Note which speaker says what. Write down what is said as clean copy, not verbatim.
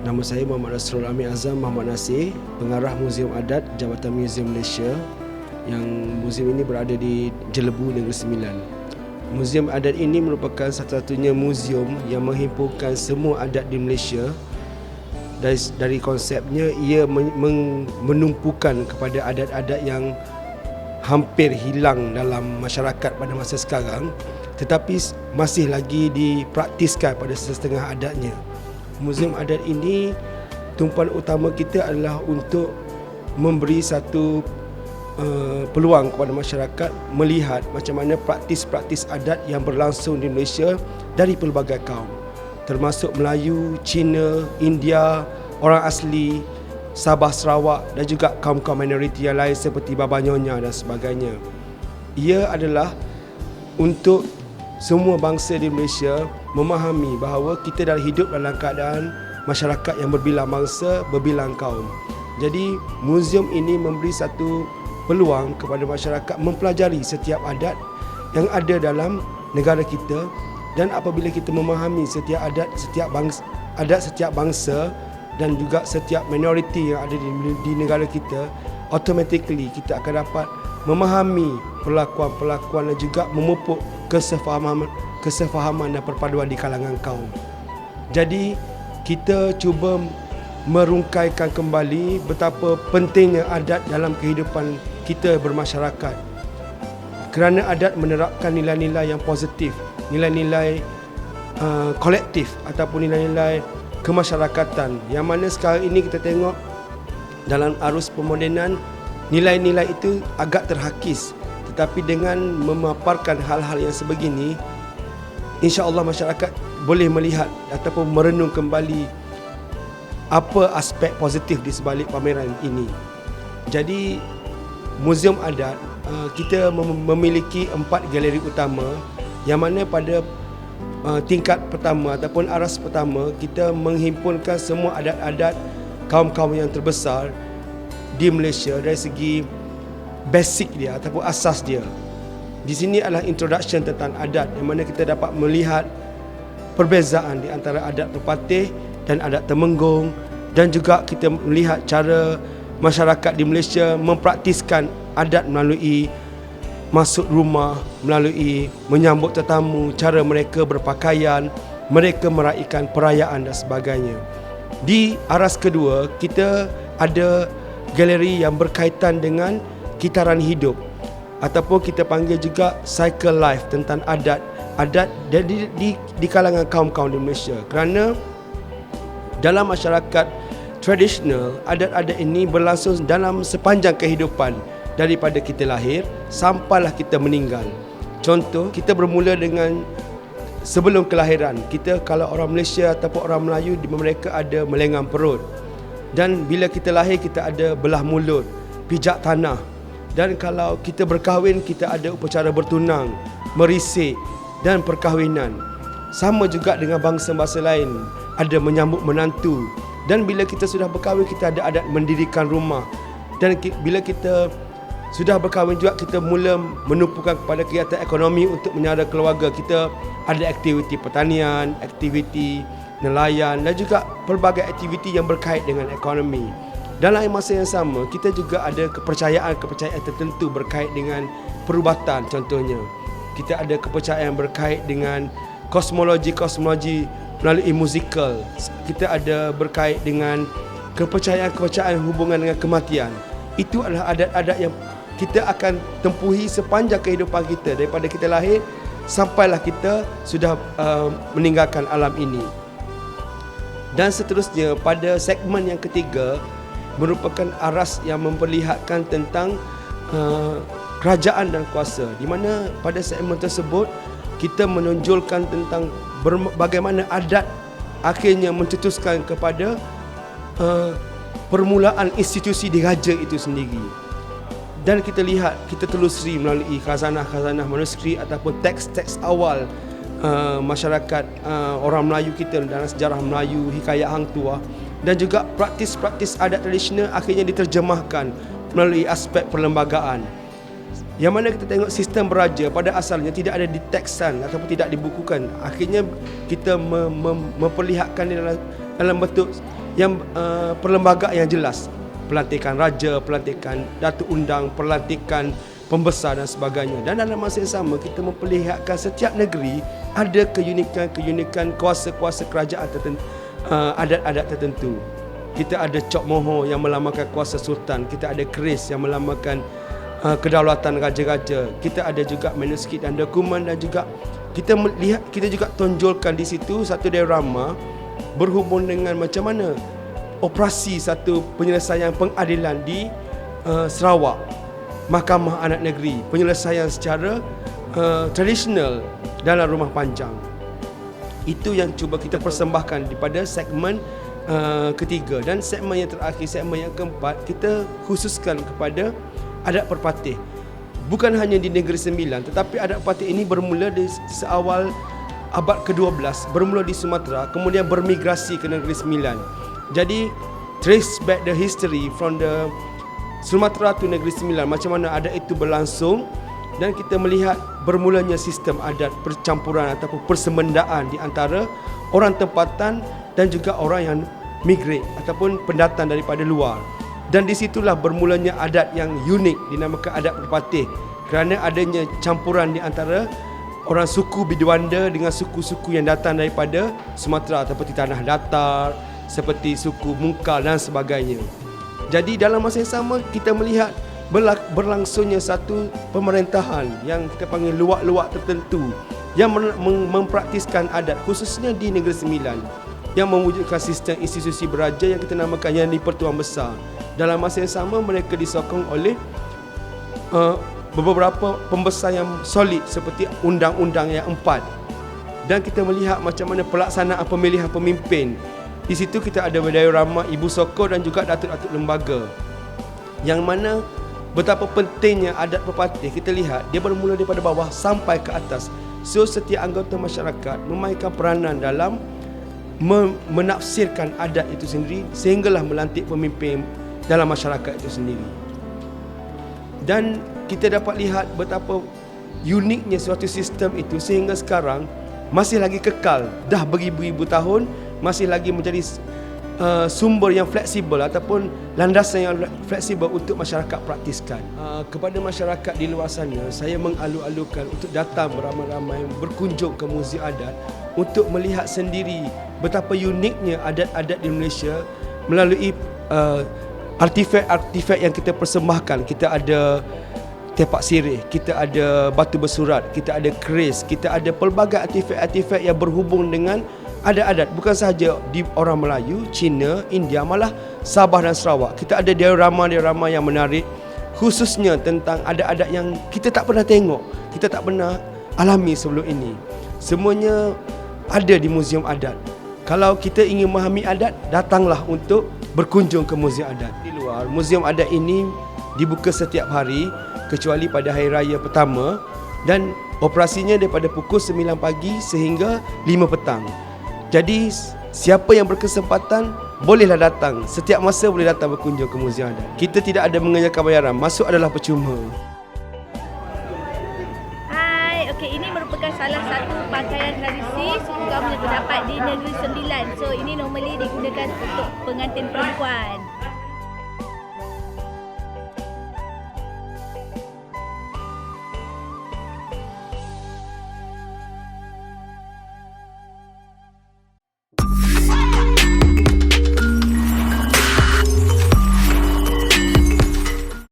Speaker 1: Nama saya Muhammad Nasrul Amin Azam Muhammad Nasir, pengarah Muzium Adat Jabatan Muzium Malaysia, yang muzium ini berada di Jelebu, Negeri Sembilan. Muzium Adat ini merupakan satu-satunya muzium yang menghimpunkan semua adat di Malaysia. Dari konsepnya, ia menumpukan kepada adat-adat yang hampir hilang dalam masyarakat pada masa sekarang, tetapi masih lagi dipraktiskan pada setengah adatnya. Muzium Adat ini, tumpuan utama kita adalah untuk memberi satu peluang kepada masyarakat melihat macam mana praktis-praktis adat yang berlangsung di Malaysia dari pelbagai kaum, termasuk Melayu, Cina, India, orang asli, Sabah, Sarawak dan juga kaum-kaum minoriti yang lain seperti Baba Nyonya dan sebagainya. Ia adalah untuk semua bangsa di Malaysia memahami bahawa kita dah hidup dalam keadaan masyarakat yang berbilang bangsa, berbilang kaum. Jadi muzium ini memberi satu peluang kepada masyarakat mempelajari setiap adat yang ada dalam negara kita, dan apabila kita memahami setiap adat setiap bangsa dan juga setiap minoriti yang ada di negara kita, automatically kita akan dapat memahami perlakuan-perlakuan dan juga memupuk kesefahaman dan perpaduan di kalangan kaum. Jadi kita cuba merungkaikan kembali betapa pentingnya adat dalam kehidupan kita bermasyarakat, kerana adat menerapkan nilai-nilai yang positif, nilai-nilai kolektif ataupun nilai-nilai kemasyarakatan, yang mana sekarang ini kita tengok dalam arus pemodenan, nilai-nilai itu agak terhakis. Tetapi dengan memaparkan hal-hal yang sebegini, insya-Allah masyarakat boleh melihat ataupun merenung kembali apa aspek positif di sebalik pameran ini. Jadi Muzium Adat, kita memiliki 4 galeri utama, yang mana pada tingkat pertama ataupun aras pertama kita menghimpunkan semua adat-adat kaum-kaum yang terbesar di Malaysia dari segi basic dia ataupun asas dia. Di sini adalah introduction tentang adat, yang mana kita dapat melihat perbezaan di antara adat Pepatih dan adat Temenggung, dan juga kita melihat cara masyarakat di Malaysia mempraktiskan adat melalui masuk rumah, melalui menyambut tetamu, cara mereka berpakaian, mereka meraihkan perayaan dan sebagainya. Di aras kedua, kita ada galeri yang berkaitan dengan kitaran hidup, ataupun kita panggil juga cycle life, tentang adat di kalangan kaum-kaum di Malaysia. Kerana dalam masyarakat tradisional, adat-adat ini berlangsung dalam sepanjang kehidupan, daripada kita lahir sampailah kita meninggal. Contoh, kita bermula dengan sebelum kelahiran. Kita, kalau orang Malaysia ataupun orang Melayu, mereka ada melenggang perut, dan bila kita lahir kita ada belah mulut, pijak tanah. Dan kalau kita berkahwin, kita ada upacara bertunang, merisik dan perkahwinan. Sama juga dengan bangsa-bangsa lain, ada menyambut menantu. Dan bila kita sudah berkahwin, kita ada adat mendirikan rumah. Dan bila kita sudah berkahwin juga, kita mula menumpukan kepada kegiatan ekonomi untuk menyara keluarga. Kita ada aktiviti pertanian, aktiviti nelayan dan juga pelbagai aktiviti yang berkait dengan ekonomi. Dalam masa yang sama, kita juga ada kepercayaan tertentu berkait dengan perubatan. Contohnya, kita ada kepercayaan berkait dengan kosmologi melalui musikal. Kita ada berkait dengan kepercayaan hubungan dengan kematian. Itu adalah adat-adat yang kita akan tempuhi sepanjang kehidupan kita, daripada kita lahir sampailah kita sudah meninggalkan alam ini. Dan seterusnya, pada segmen yang ketiga merupakan aras yang memperlihatkan tentang kerajaan dan kuasa, di mana pada segmen tersebut kita menonjolkan tentang bagaimana adat akhirnya mencetuskan kepada permulaan institusi diraja itu sendiri. Dan kita lihat, kita telusuri melalui khazanah-khazanah manuskrip ataupun teks-teks awal masyarakat orang Melayu kita dalam sejarah Melayu, hikayat Hang Tuah, dan juga praktis-praktis adat tradisional akhirnya diterjemahkan melalui aspek perlembagaan. Yang mana kita tengok sistem beraja pada asalnya tidak ada di teksan ataupun tidak dibukukan. Akhirnya kita memperlihatkan dalam bentuk yang perlembagaan yang jelas. Pelantikan raja, pelantikan Datuk Undang, pelantikan pembesar dan sebagainya. Dan dalam masa yang sama kita memperlihatkan setiap negeri ada keunikan kuasa-kuasa kerajaan tertentu, adat-adat tertentu. Kita ada Cok Moho yang melambangkan kuasa sultan, kita ada keris yang melambangkan kedaulatan raja-raja. Kita ada juga manuskrip dan dokumen, dan juga kita melihat, kita juga tonjolkan di situ satu diorama berhubung dengan macam mana operasi satu penyelesaian pengadilan di Sarawak, Mahkamah Anak Negeri, penyelesaian secara tradisional dalam rumah panjang. Itu yang cuba kita persembahkan pada segmen ketiga. Dan segmen yang terakhir, segmen yang keempat, kita khususkan kepada adat perpatih. Bukan hanya di Negeri Sembilan, tetapi adat perpatih ini bermula di seawal abad ke-12, bermula di Sumatera, kemudian bermigrasi ke Negeri Sembilan. Jadi trace back the history from the Sumatera to Negeri Sembilan, macam mana adat itu berlangsung, dan kita melihat bermulanya sistem adat percampuran ataupun persemendaan di antara orang tempatan dan juga orang yang migrate ataupun pendatang daripada luar. Dan di situlah bermulanya adat yang unik dinamakan adat perpatih, kerana adanya campuran di antara orang suku Biduanda dengan suku-suku yang datang daripada Sumatera, seperti Tanah Datar, seperti suku Mungkal dan sebagainya. Jadi dalam masa yang sama kita melihat berlangsungnya satu pemerintahan yang kita panggil luak-luak tertentu yang mempraktiskan adat, khususnya di Negeri Sembilan, yang mewujudkan sistem institusi beraja yang kita namakan Yang di-Pertuan Besar. Dalam masa yang sama mereka disokong oleh beberapa pembesar yang solid seperti undang-undang yang 4. Dan kita melihat macam mana pelaksanaan pemilihan pemimpin. Di situ kita ada diorama Ibu Sokor dan juga datuk-datuk lembaga, yang mana betapa pentingnya adat perpatih. Kita lihat dia bermula daripada bawah sampai ke atas. So setiap anggota masyarakat memainkan peranan dalam menafsirkan adat itu sendiri, sehinggalah melantik pemimpin dalam masyarakat itu sendiri. Dan kita dapat lihat betapa uniknya suatu sistem itu sehingga sekarang masih lagi kekal, dah beribu-ribu tahun, masih lagi menjadi sumber yang fleksibel ataupun landasan yang fleksibel untuk masyarakat praktiskan. Kepada masyarakat di luar sana, saya mengalu-alukan untuk datang beramai-ramai berkunjung ke Muzium Adat untuk melihat sendiri betapa uniknya adat-adat di Malaysia melalui artifak-artifak yang kita persembahkan. Kita ada tepak sirih, kita ada batu bersurat, kita ada keris, kita ada pelbagai artifak-artifak yang berhubung dengan adat-adat, bukan sahaja di orang Melayu, Cina, India, malah Sabah dan Sarawak. Kita ada diorama-diorama yang menarik, khususnya tentang adat-adat yang kita tak pernah tengok, kita tak pernah alami sebelum ini. Semuanya ada di Muzium Adat. Kalau kita ingin memahami adat, datanglah untuk berkunjung ke Muzium Adat. Di luar, Muzium Adat ini dibuka setiap hari kecuali pada Hari Raya pertama, dan operasinya daripada pukul 9 pagi sehingga 5 petang. Jadi siapa yang berkesempatan bolehlah datang. Setiap masa boleh datang berkunjung ke Muzium Adat. Kita tidak ada mengenakan bayaran. Masuk adalah percuma.
Speaker 2: Hai, okey, ini merupakan salah satu pakaian tradisi suku kami yang terdapat di Negeri Sembilan. So ini normally digunakan untuk pengantin perempuan.